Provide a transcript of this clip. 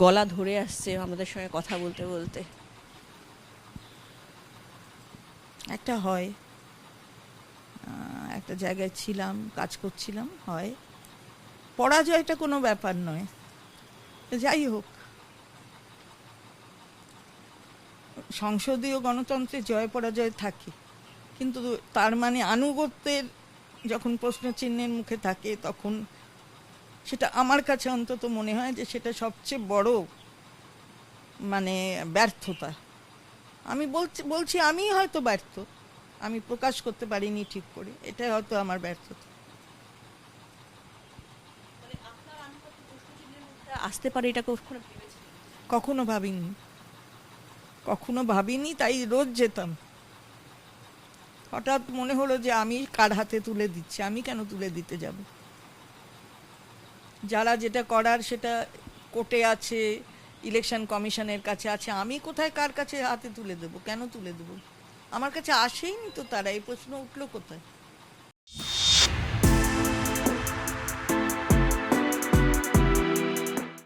গলা ধরে আসছে আমাদের সঙ্গে কথা বলতে বলতে। একটা হয়, একটা জায়গায় ছিলাম, কাজ করছিলাম, হয়। পরাজয়টা কোনো ব্যাপার নয়। যাই হোক, সংসদীয় গণতন্ত্রে জয় পরাজয় থাকে, কিন্তু তার মানে আনুগত্যের যখন প্রশ্নচিহ্নের মুখে থাকে, তখন সেটা আমার কাছে অন্তত মনে হয় যে সেটা সবচেয়ে বড় মানে ব্যর্থতা। আমি বলছি আমি হয়তো ব্যর্থ, আমি প্রকাশ করতে পারিনি ঠিক করে, এটাই হয়তো আমার ব্যর্থতা। মানে আপনার আনুগত্য প্রশ্নচিহ্নের মধ্যে আসতে পারে এটা কখনো ভেবেছিলেন? কখনো ভাবিনি, কখনো ভাবিনি, তাই রোজ যেতাম। হঠাৎ মনে হলো যে আমি কার হাতে তুলে দিচ্ছি, আমি কেন তুলে দিতে যাব? যারা যেটা করার সেটা কোর্টে আছে, ইলেকশন কমিশনের কাছে আছে, আমি কোথায় কার কাছে হাতে তুলে দেবো, কেন তুলে দেবো? আমার কাছে আসেইনি তো, তারা এই প্রশ্ন উঠলো কোথায়?